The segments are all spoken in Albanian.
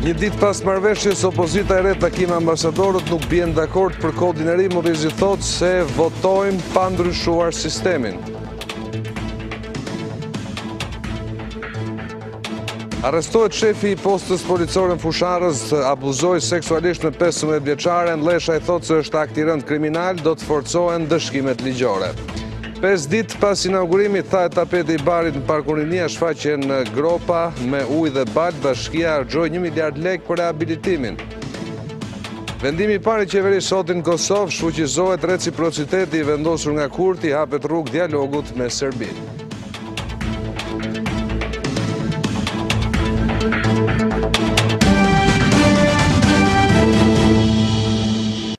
Një ditë pas marrëveshjes, opozita e re takim ambasadorët nuk bien dakord për kodin e ri, Murrizi thot se votojnë pa ndryshuar sistemin. Arrestohet shefi I postës policore në Fusharës, abuzoi seksualisht me 15 vjeçaren, Lesha I thot se është akt I rënd kriminal, do të forcohen dëshkimet ligjore. 5 ditë pas inaugurimit, tha tapeti I barit në Parkun Rinia, shfaqen gropa me ujë dhe balë, bashkia harxhoi 1 miliard lekë për rehabilitimin. Vendimi I parë I qeverisë sotin në Kosovë, shfuqizohet reciprociteti I vendosur nga Kurti, hapet rrugë dialogut me Serbinë.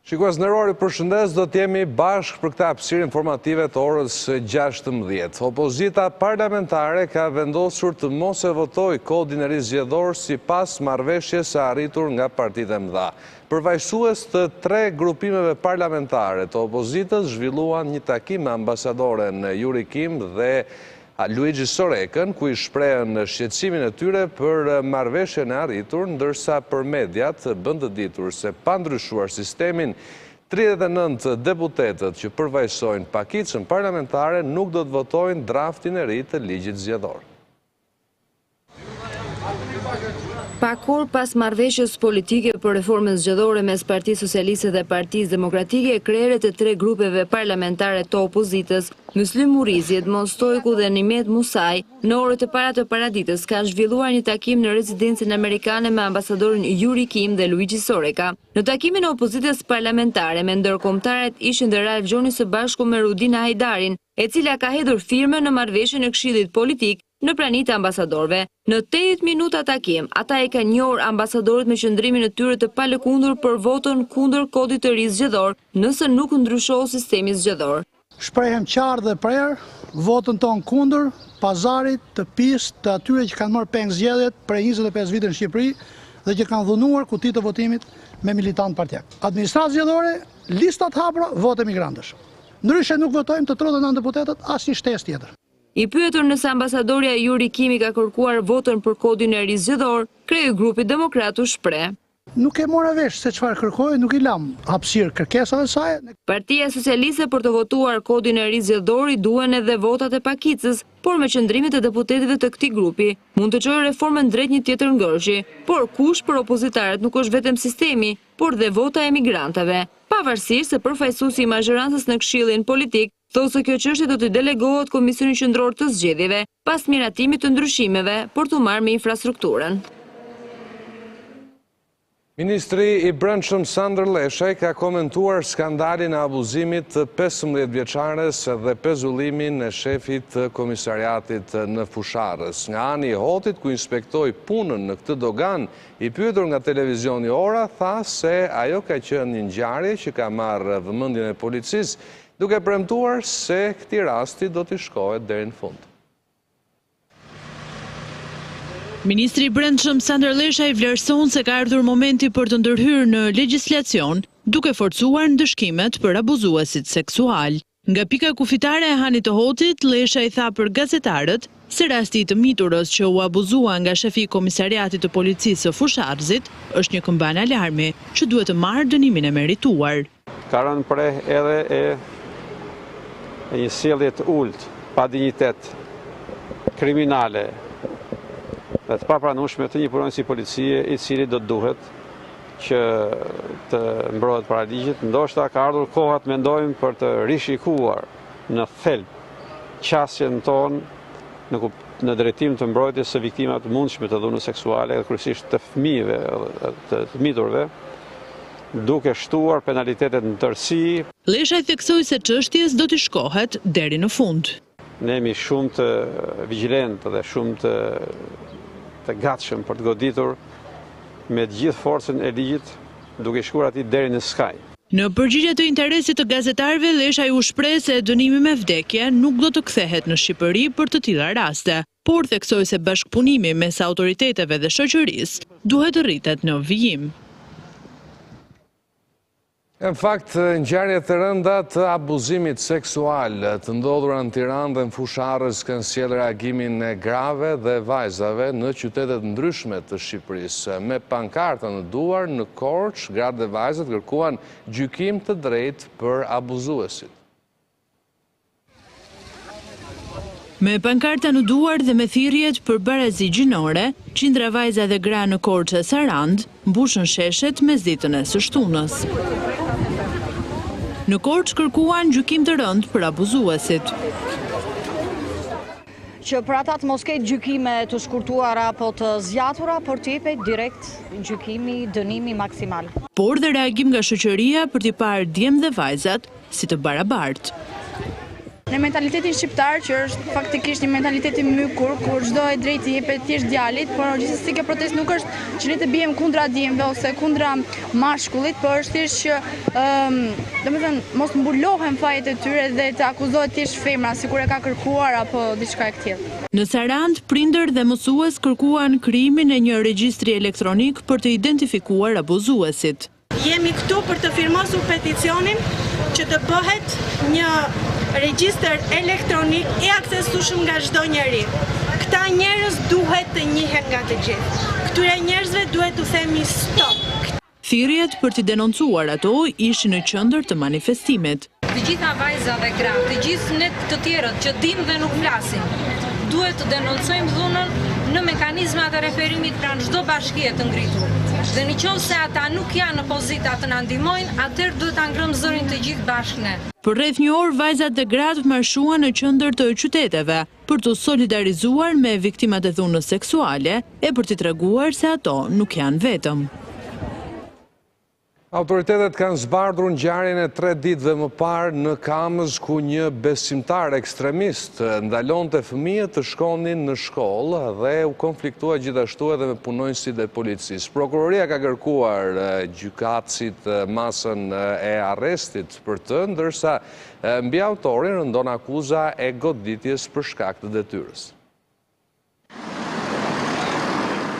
Shikues nderori, përshëndes, do t'jemi bashkë për këta hapësirë informative të orës 16. Opozita parlamentare ka vendosur të mos e votojë kodin e ri zgjedhor sipas marrëveshjes së arritur nga partitë e mëdha. Përfaqësues të 3 grupimeve parlamentare të opozitës zhvilluan një takim me ambasadoren Yuri Kim dhe Luigi Sorekën, ku I shprehen shqetësimin e tyre për marrëveshjen e arritur, ndërsa për mediat bën të ditur se pa ndryshuar sistemin, 39 deputetët që përfaqësojnë pakicën parlamentare nuk do të votojnë draftin e ri të ligjit zgjedhor. Pak orë pas marrëveshjes politike për reformën zgjedhore mes Partisë Socialiste dhe Partisë Demokratike, krerët e 3 grupeve parlamentare të opozitës, Muslim Murrizi, Edmond Stojku dhe Nimet Musaj, në orët e para të paraditës kanë zhvilluar një takim në rezidencën amerikane me ambasadorin Yuri Kim dhe Luigi Soreka. Në takimin e opozitës parlamentare me ndërkombëtarët ishin dhe Ralph Gjoni së bashku me Rudina Hajdarin, e cila ka hedhur firme në marrëveshjen e Këshillit Politik në praninë të ambasadorëve. Në 80 minuta takim, ata e kanë njohur ambasadorët me qëndrimin e tyre të palëkundur për votën kundër kodit të ri zgjedhor, nëse nuk ndryshohet sistemi zgjedhor. Shprehem qartë dhe prerë votën tonë kundër pazarit të pisë të atyre që kanë marrë peng zgjedhjet për 25 vite në Shqipëri dhe që kanë dhunuar kutitë të votimit me militant partijak. Administratë zgjedhore, listat hapura, vote migrantësh. Ndryshe nuk votojmë të 39 deputetët asnjë shtesë tjetër. I pyetur nëse ambasadorja Yuri Kimi ka kërkuar votën për kodin e ri zgjedhor, kreu I grupit demokrat u shpreh. Nuk e mora vesh se çfarë kërkoi, nuk I lam hapësirë kërkesave saj. Partia Socialiste për të votuar kodin e ri zgjedhor I duhen edhe votat e pakicës, por me qëndrimit e deputetëve të këtij grupi mund të çojë reformën drejt një tjetër ngërshi, por kush për opozitarët nuk është vetëm sistemi, por dhe vota e emigrantëve. Pavarësisht se përfaqësuesi I mazhorancës në Këshillin Politik thotë se kjo çështje do të delegohet Komisionit Qendror të Zgjedhjeve pas miratimit të ndryshimeve për të marrë me infrastrukturën. Ministri I Brendshëm Sandër Leshaj ka komentuar skandalin e abuzimit të 15 vjeçares dhe pezullimin e shefit të komisariatit në Fusharës. Nga ani I Hotit, ku inspektoi punën në këtë dogan, I pyetur nga televizioni Ora, tha se ajo ka qenë një ngjarje që ka marrë vëmendjen e policisë, duke premtuar se këtij rasti do t'i shkohet deri në fund. Ministri I Brendshëm Sandër Leshaj vlerëson se ka ardhur momenti për të ndërhyrë në legjislacion, duke forcuar ndëshkimet për abuzuesit seksual. Nga pika kufitare e Hanit të Hotit, Leshaj tha për gazetarët se rasti I të miturës që u abuzua nga shefi I komisariatit të policisë së Fusharzit është një këmbën alarmi që duhet të marrë dënimin e merituar. Ka rënë preh edhe e një sjellje të ulët, pa dinjitet, kriminale, dhe të papranueshme të një punonjësi policie I cili do të duhet që të mbrohet para ligjit. Ndoshta ka ardhur koha të mendojmë për të rishikuar në thelb qasjen tonë në drejtim të mbrojtjes së viktimave të mundshme të dhunës seksuale dhe kryesisht të fëmijëve, të miturve, duke shtuar penalitetet në tërësi. Leshaj theksoi se çështjes do t'i shkohet deri në fund. Ne jemi shumë të vigjilentë dhe shumë të gatshëm për të goditur me të gjithë forcën e ligjit, duke shkuar atij deri në skaj. Në përgjigje të interesit të gazetarëve, Leshaj u shpreh se dënimi me vdekje nuk do të kthehet në Shqipëri për të tilla raste, por theksoi se bashkëpunimi mes autoriteteve dhe shoqërisë duhet të rritet në vijim. Në fakt, ngjarjet e rënda të abuzimit seksual të ndodhura në Tiranë dhe në fusharës kanë sjellë reagimin e grave dhe vajzave në qytetet ndryshme të Shqipërisë. Me pankarta në duar, në Korçë, gratë dhe vajzat kërkuan gjykim të drejtë për abuzuesit. Me pankarta në duar dhe me thirrjet për barazi gjinore, qindra vajza dhe gra në Korçë e Sarand mbushën sheshet mesditën e së shtunës. Në Korçë kërkuan gjykim të rënd për abuzuesit. Që për ata të mos ketë gjykime të shkurtuara apo të zgjatura, por të jepet direkt gjykimi, dënimi maksimal. Por dhe reagim nga shoqëria për t'i parë djem dhe vajzat si të barabartë. Në mentalitetin shqiptar, që është faktikisht një mentalitet i mykur, kur çdo e drejtë jepet thjesht djalit, por gjithsesi kjo protestë nuk është që ne të bijmë kundra djemve ose kundra mashkullit, por është thjesht që domethënë mos mbulohen fajet e tyre dhe të akuzohet thjesht femra, sikur e ka kërkuar apo diçka e tillë. Në Sarand, prindër dhe mësues kërkuan krijimin e një regjistri elektronik për të identifikuar abuzuesit. Jemi këtu për të firmosur peticionin që të bëhet një regjistër elektronik i aksesueshëm nga çdo njeri. Këta njerëz duhet të njihen nga të gjithë. Këtyre njerëzve duhet t'u themi stop. Thirrjet për t'i denoncuar ato ishin në qendër të manifestimit. Të gjitha vajza dhe gra, të gjithë ne të tjerët që dim dhe nuk flasin, duhet të denoncojmë dhunën në mekanizmat e referimit pranë çdo bashkie të ngritur. Dhe nëse ata nuk janë në pozita të na ndihmojnë, atëherë duhet ta ngrëmë zërin të gjithë bashkë ne. Për rreth një orë vajzat dhe gratë marshuan në qendër të qyteteve për të solidarizuar me viktimat e dhunës seksuale e për t'i treguar se ato nuk janë vetëm. Autoritetet kanë zbardhur ngjarjen e 3 ditëve më parë në Kamës ku një besimtar ekstremist ndalonte fëmijët të shkonin në shkollë dhe u konfliktua gjithashtu edhe me punonjësit e policisë. Prokuroria ka kërkuar gjykatësit masën e arrestit për të, ndërsa mbi autorin rëndon akuza e goditjes për shkak të detyrës.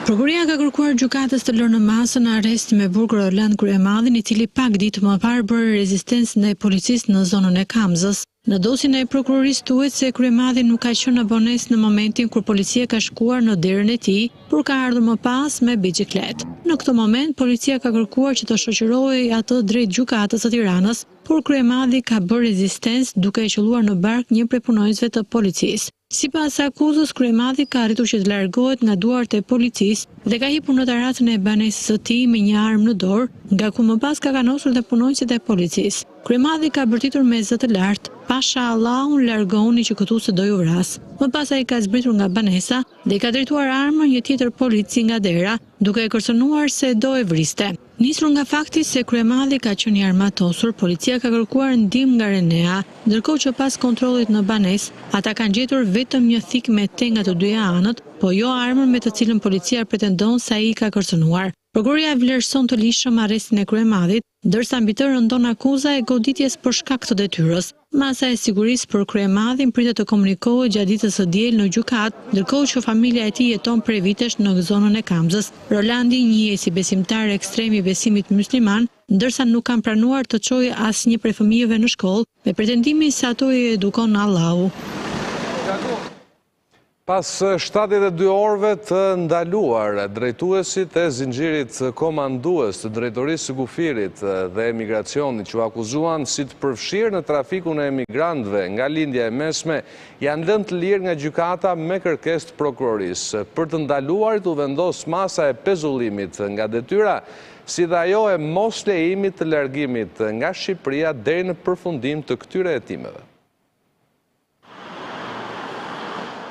Prokuroria ka kërkuar gjykatës të lërë në masën arrest me burg Roland Kryemadhin, i cili pak ditë më parë bëri rezistencë ndaj policisë në zonën e Kamzës. Në dosjen e prokurorisë thuhet se Kryemadhi nuk ka qenë në bonesë në momentin kur policia ka shkuar në derën e tij, por ka ardhur më pas me biçikletë. Në këtë moment policia ka kërkuar që të shoqërohej atë drejt gjykatës së Tiranës, por Kryemadhi ka bërë rezistencë duke e qelluar në bark një prej punonjësve të policisë. Sipas akuzës, Kryemadhi ka arritur që të largohet nga duart e policisë dhe ka hipur në terracën e banesës së tij me një armë në dorë, nga ku më pas ka kanosur dhe punonjësit e policisë. Kryemadhi ka bërtitur me zë të lartë, pasha Allahun largoni që këtu se do ju vras. Më pas ai ka zbritur nga banesa dhe i ka drejtuar armën një tjetër polici nga dera, duke e kërcënuar se do e vriste. Nisur nga fakti se Kryemadhi ka qenë i armatosur, policia ka kërkuar ndihmë nga Renea, ndërkohë që pas kontrollit në banesë, ata kanë gjetur vetëm një thik me te nga të dyja anët, po jo armën me të cilën policia pretendon se ai ka kërcënuar. Prokuroria vlerëson të lishëm arrestin e Kryemadhit, ndërsa mbi të rëndon akuza e goditjes për shkak të detyrës. Masa e sigurisë për Kryemadhin pritet të komunikohet gjatë ditës së diel në gjykatë, ndërkohë që familja e tij jeton prej vitesh në zonën e Kamzës. Rolandi njihet si besimtar ekstrem i besimit musliman, ndërsa nuk kanë pranuar të çojë asnjë prej fëmijëve në shkollë, me pretendimin se ato i edukon Allahu. Pas 72 orëve të ndaluar, drejtuesit e zinxhirit komandues të drejtorisë së kufirit dhe emigracionit që akuzuan si të përfshirë në trafikun e emigrantëve nga lindja e mesme, janë lënë të lirë nga gjykata me kërkesë të prokurorisë. Për të ndaluarit u vendos masa e pezullimit nga detyra, si dhe ajo e mos lejimit të largimit nga Shqipëria deri në përfundim të këtyre hetimeve.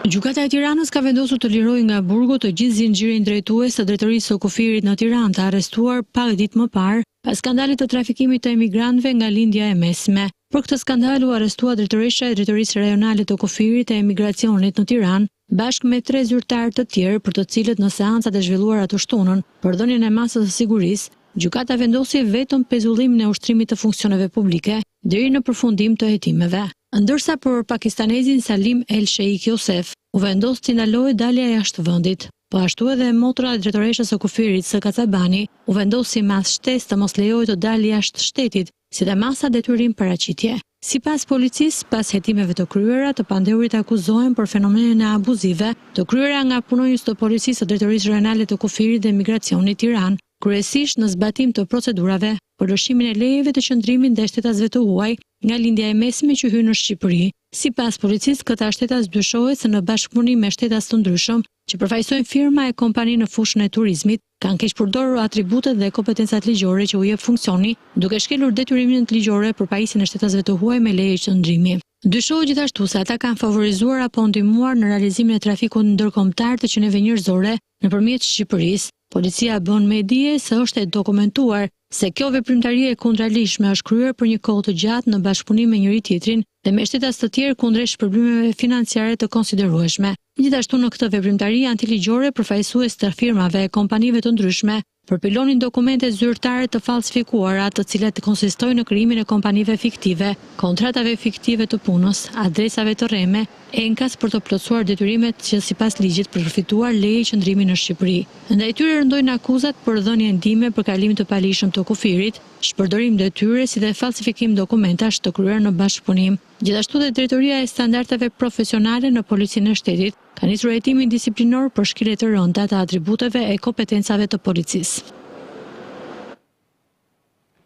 Gjykata e Tiranës ka vendosur të lirojë nga burgu të gjithë zinxhirin drejtues të drejtorisë së kufirit në Tiranë, të arrestuar pak ditë më parë pas skandalit të trafikimit të emigrantëve nga lindja e mesme. Për këtë skandal u arrestua drejtoresha e drejtorisë rajonale të kufirit e emigracionit në Tiranë, bashkë me 3 zyrtarë të tjerë, për të cilët në seancat e zhvilluara të shtunën për dhënien e masës së sigurisë, gjykata vendosi vetëm pezullimin e ushtrimit të funksioneve publike deri në përfundim të hetimeve. Ndërsa për pakistanezin Salim El Sheikh Yosef u vendos të ndalojë dalja jashtë vendit. po ashtu edhe motra e drejtoreshës së kufirit së Kacabani u vendosi mas shtesë të mos lejohet të dalë jashtë shtetit, sidomos detyrim paraqitje. Sipas policisë, pas hetimeve të kryera, të pandehurit akuzohen për fenomenin e abuzive të kryera nga punonjës të policisë së drejtorisë rajonale të kufirit dhe migracionit Tiranë, kryesisht në zbatim të procedurave për lëshimin e lejeve të qëndrimit ndaj shtetasve të huaj nga lindja e mesme që hyn në Shqipëri. Sipas policisë, këta shtetas dyshohet se në bashkëpunim me shtetas të ndryshëm që përfaqësojnë firma e kompani në fushën e turizmit, kanë keq përdorur atributet dhe kompetencat ligjore që u jep funksioni, duke shkelur detyrimin ligjore për pajisjen e shtetasve të huaj me leje qëndrimi. Dyshohet gjithashtu se ata kanë favorizuar apo ndihmuar në realizimin e trafikut ndërkombëtar të qenieve njerëzore nëpërmjet Shqipërisë. Policia bën me dije se është e dokumentuar se kjo veprimtari e kundralishme është kryer për një kohë të gjatë në bashkëpunim me njëri tjetrin dhe me shtetas të tjerë kundrejt shpërblimeve financiare të konsiderueshme. Gjithashtu në këtë veprimtari antiligjore përfaqësues të firmave e kompanive të ndryshme përpilonin dokumente zyrtare të falsifikuara, të cilat konsistojnë në krijimin e kompanive fiktive, kontratave fiktive të punës, adresave të rreme, enkas për të plotësuar detyrimet që sipas ligjit për përfituar leje qëndrimi në Shqipëri. Ndaj tyre rëndojnë akuzat për dhënien ndihme për kalimin të palishëm të kufirit, shpërdorim detyre si dhe falsifikim dokumentash të kryer në bashkëpunim. Gjithashtu dhe Drejtoria e Standardeve Profesionale në Policinë e Shtetit ka nisur hetimin disiplinor për shkelje të rënda të atributeve e kompetencave të policisë.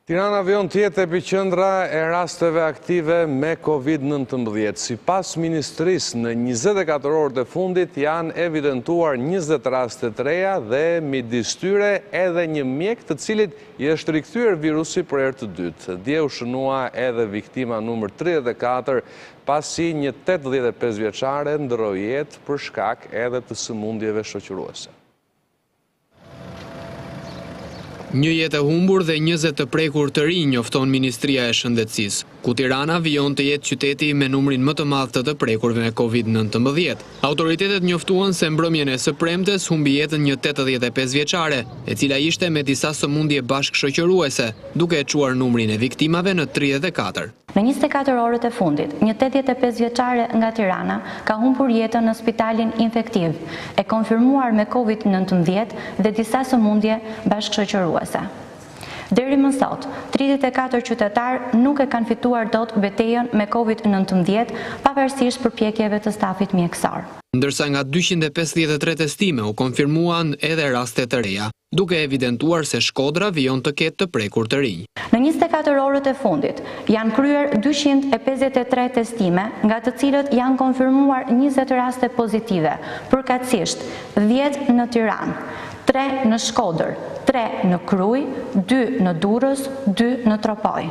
Tirana vion tjetë epiqendra e rasteve aktive me COVID-19. Sipas Ministrisë, në 24 orët e fundit janë evidentuar 20 raste të reja dhe midis tyre edhe një mjek të cilit i është rikthyer virusi për herë të dytë. Dje u shënua edhe viktima numër 34, pasi një 85 vjeçare ndroi jetë për shkak edhe të sëmundjeve shoqëruese. Një jetë e humbur dhe 20 të prekur të rinj njofton Ministria e Shëndetësisë, ku Tirana vijon të jetë qyteti me numrin më të madh të prekurve me COVID-19. Autoritetet njoftuan se mbrëmjen e së premtes humbi jetën një 85 vjeçare, e cila ishte me disa sëmundje bashkëshoqëruese, duke e çuar numrin e viktimave në 34. Në 24 orët e fundit, një 85 vjeçare nga Tirana ka humbur jetën në spitalin infektiv, e konfirmuar me COVID-19 dhe disa sëmundje bashkëshoqëruese. Deri më sot, 34 qytetar nuk e kanë fituar dot betejën me COVID-19 pavarësisht përpjekjeve të stafit mjekësor. Ndërsa nga 253 testime u konfirmuan edhe raste të reja, duke evidentuar se Shkodra vijon të ketë të prekur të rinj. Në 24 orët e fundit janë kryer 253 testime, nga të cilët janë konfirmuar 20 raste pozitive, përkatësisht 10 në Tiranë, 3 në Shkodër, 3 në Kruj, 2 në Durrës, 2 në Tropoj.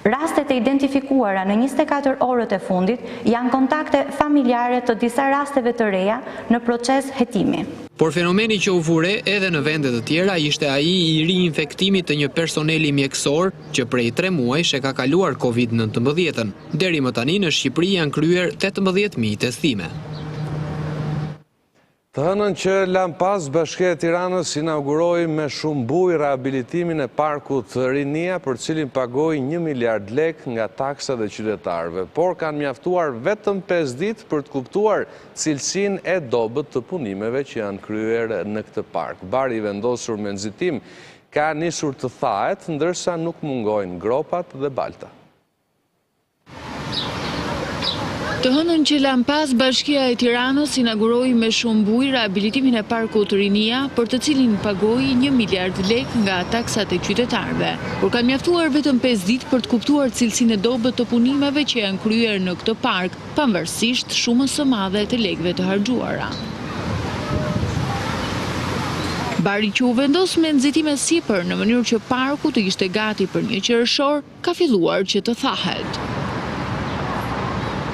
Rastet e identifikuara në 24 orët e fundit janë kontakte familjare të disa rasteve të reja në proces hetimi. Por fenomeni që u vure edhe në vende të tjera ishte ai i riinfektimit të një personeli mjekësor që prej 3 muajsh e ka kaluar COVID-19. Deri më tani në Shqipëri janë kryer 18.000 testime. Të hënën që lan pas Bashkia e Tiranës inauguroi me shumë bujë rehabilitimin e parkut Rinia, për cilin pagoi 1 miliard lek nga taksat e qytetarëve, por kanë mjaftuar vetëm 5 ditë për të kuptuar cilësinë e dobët të punimeve që janë kryer në këtë park. Bari i vendosur me nxitim ka nisur të thahet, ndërsa nuk mungojnë gropat dhe balta. Të hënën që lan pas Bashkia e Tiranës inauguroi me shumë bujë rehabilitimin e parkut Rinia, për të cilin pagoi 1 miliard lek nga taksat e qytetarëve, por kanë mjaftuar vetëm 5 ditë për të kuptuar cilësinë e dobët të punimeve që janë kryer në këtë park, pavarësisht shumës së madhe të lekëve të harxuara. Bari që u vendos me nxitime sipër në mënyrë që parku të ishte gati për një qershor, ka filluar që të thahet.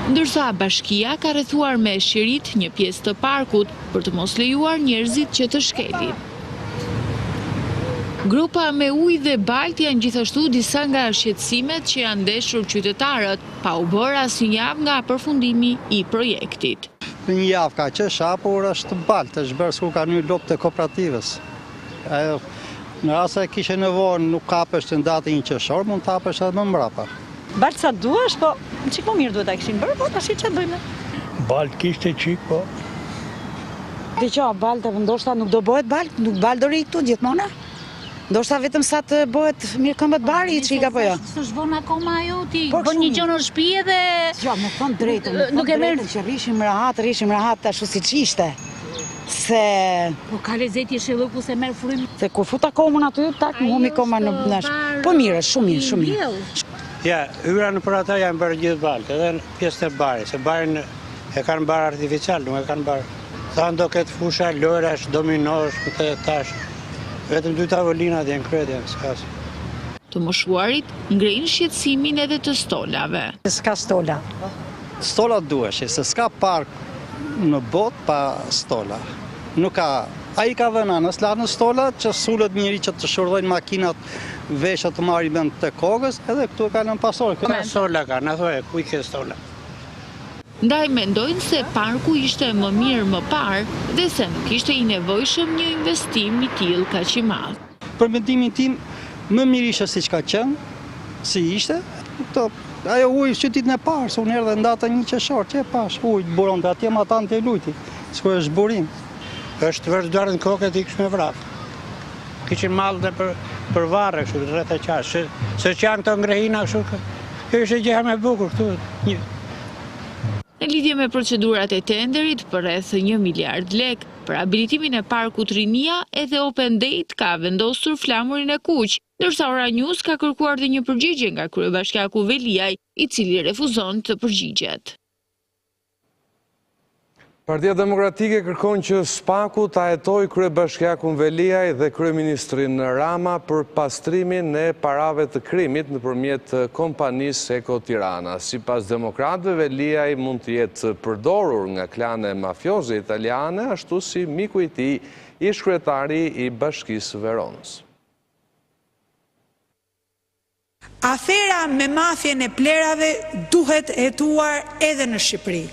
Ndërsa Bashkia ka rrethuar me shirit një pjesë të parkut për të mos lejuar njerëzit që të shkelin. Gropa me ujë dhe baltë janë gjithashtu disa nga shqetësimet që janë ndeshur qytetarët, pa u bërë asnjë javë nga përfundimi i projektit. Një javë ka qesha, por është baltë, është bërë s'ku ka një lopë të kooperativës. Në rast se kishe nevojë nuk kapesh të ndatë një qershor, mund të hapesh edhe më mbrapa. Baltë sa duash, po çik më mirë duhet ta kishin bërë, po tash ç'a bëjmë? Baltë kishte qik, po Diqo, balë, ndoshta nuk do bëhet balë, nuk balë do rritë këtu gjithmona. Ndoshta vetëm sa të bëhet mirë këmbët bari, që i ka po jo. Së shvon akoma ajo, ti bën një gjë në shtëpi dhe... Jo, me thonë drejtën, që rishim rahat ashtu si që ishte. Se... Po ka lezeti shëllëku se merë frymë. Se kur futa komën aty, tak, më humi koma në nash. Po mirë, shumë mirë. Ja, yra në për ata janë bërë gjithë balë, edhe në pjesë të bari, se barin e kanë barë artificial, nuk e kanë barë. Thanë do këtë fusha, lojrash, dominosh, këtë tash. Vetëm 2 tavolinat janë kredi, s'kas. Të moshuarit ngrejnë shqetësimin edhe të stolave. S'ka stola. Stola duhesh, se s'ka park në bot pa stola. Nuk ka, a i ka vëna në slatë në stola që sullet njëri që të shurdojnë makinat veshat të marri bend të kogës, edhe këtu e ka në pasor. Ka stola ka, në thoi, ku i ke stola? Ndaj mendojnë se parku ishte më mirë më parë dhe se nuk ishte i nevojshëm një investim i tillë kaq i madh. Për mendimin tim, më mirë ishte si që ka qenë, si ishte, ajo ujë qytetin e parë, se unë erdhe ndata një Qershor, që e pash, ujë buron të atje ma tanë të lujti, s'ku është burim. Është vërshduar në kokët i kështë me vrapë. Kishin malë dhe për varë, kështu, rreth e qashë, se që janë të ngrehina, kështu, kjo ishte gjëha me bukur, këtu. Në lidhje me procedurat e tenderit për rreth 1 miliard lek, për habilitimin e parkut Rinia, edhe Open Date ka vendosur flamurin e kuq, ndërsa Ora News ka kërkuar dhe një përgjigje nga kryebashkiaku Veliaj, i cili refuzon të përgjigjet. Partia Demokratike kërkon që SPAK-u ta hetoj kryebashkiakun Veliaj dhe kryeministrin Rama për pastrimin e parave të krimit nëpërmjet kompanisë Eko Tirana. Sipas demokratëve, Veliaj mund të jetë përdorur nga klane mafioze italiane, ashtu si miku i tij, ish kryetari i Bashkisë Veronës. Afera me mafjen e plerave duhet hetuar edhe në Shqipëri.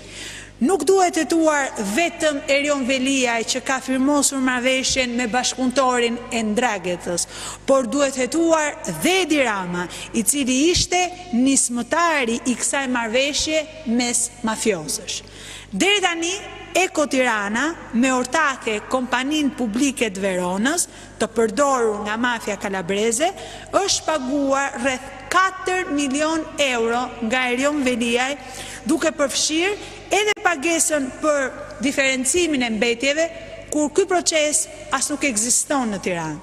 Nuk duhet hetuar vetëm Erion Veliaj që ka firmosur marrëveshjen me bashkëpunëtorin e Ndragetës, por duhet hetuar dhe Edi Rama, i cili ishte nismëtari i kësaj marrëveshje mes mafiozësh. Deri tani, Eko Tirana, me ortake kompaninë publike të Veronës, të përdorur nga mafia kalabreze, është paguar rreth 4 milion euro nga Erion Veliaj, duke përfshirë edhe pagesën për diferencimin e mbetjeve, kur ky proces as nuk ekziston në Tiranë.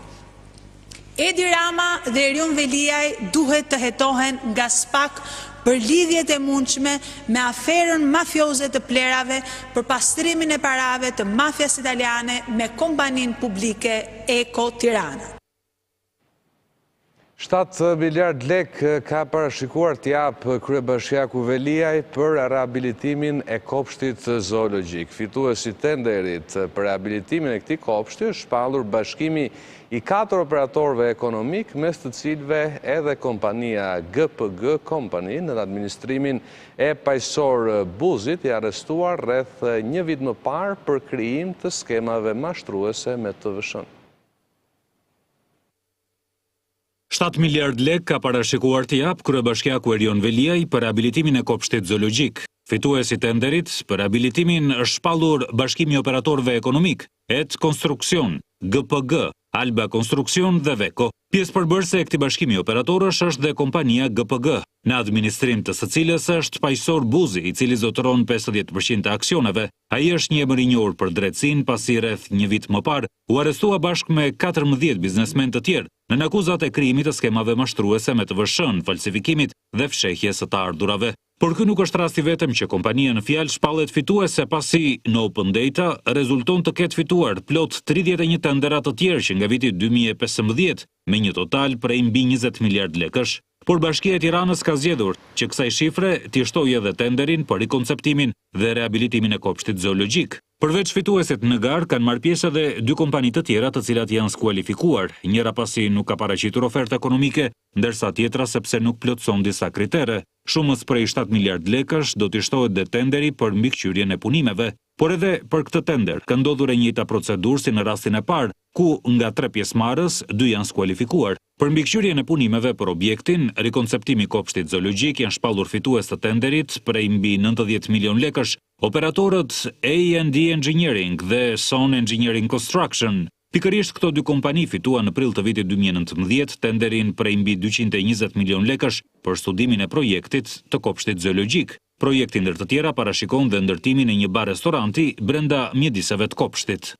Edi Rama dhe Erion Veliaj duhet të hetohen nga SPAK për lidhjet e mundshme me aferën mafioze të plerave për pastrimin e parave të mafjas italiane me kompaninë publike Eko Tirana. 7 miliard lek ka parashikuar t'jap kryebashkiaku Veliaj për rehabilitimin e kopshtit zoologjik. Fituesi tenderit për rehabilitimin e këtij kopshti është shpallur bashkimi i 4 operatorëve ekonomik, mes të cilëve edhe kompania GPG Company në administrimin e paqësor Buzit, i arrestuar rreth 1 vit më parë për krijim të skemave mashtruese me TVSH-n. 7 miliard lek ka parashikuar t'i jap kryebashkiaku Erion Veliaj për rehabilitimin e kopshtit zoologjik. Fituesi tenderit për rehabilitimin është shpallur bashkimi i operatorëve ekonomik, Et Konstruksion, GPG, Alba Konstruksion dhe Veko. Pjesë përbërëse e këtij bashkimi operatorësh është dhe kompania GPG, në administrim të së cilës është paqësor Buzi, i cili zotëron 50% të aksioneve. Ai është një emër i njohur për drejtësinë, pasi rreth 1 vit më parë u arrestua bashkë me 14 biznesmen të tjerë në akuzat e krijimit të skemave mashtruese me TVSH-n, falsifikimit dhe fshehjes së të ardhurave. Por ky nuk është rasti vetëm që kompania në fjalë shpallet fituese, pasi në Open Data rezulton të ketë fituar plot 31 tendera të tjerë që nga viti 2015 me një total prej mbi 20 miliard lekësh. Por Bashkia e Tiranës ka zgjedhur që kësaj shifre t'i shtojë edhe tenderin për rikonceptimin dhe rehabilitimin e kopshtit zoologjik. Përveç fituesit në garë kanë marrë pjesë edhe 2 kompani të tjera të cilat janë skualifikuar, njëra pasi nuk ka paraqitur ofertë ekonomike, ndërsa tjetra sepse nuk plotëson disa kritere. Shumës prej 7 miliard lekësh do t'i shtohet dhe tenderi për mbikëqyrjen e punimeve, por edhe për këtë tender ka ndodhur e njëjta procedurë si në rastin e parë, ku nga 3 pjesëmarrës 2 janë skualifikuar. Për mbikëqyrjen e punimeve për objektin, rikonceptimi kopshtit zoologjik janë shpallur fitues të tenderit prej mbi 90 milion lekësh, Operatorët A&D Engineering dhe Son Engineering Construction. Pikërisht këto dy kompani fituan në prill të vitit 2019 tenderin prej mbi 220 milion lekësh për studimin e projektit të kopshtit zoologjik. Projekti ndër të tjera parashikon dhe ndërtimin e një bar-restoranti brenda mjediseve të kopshtit.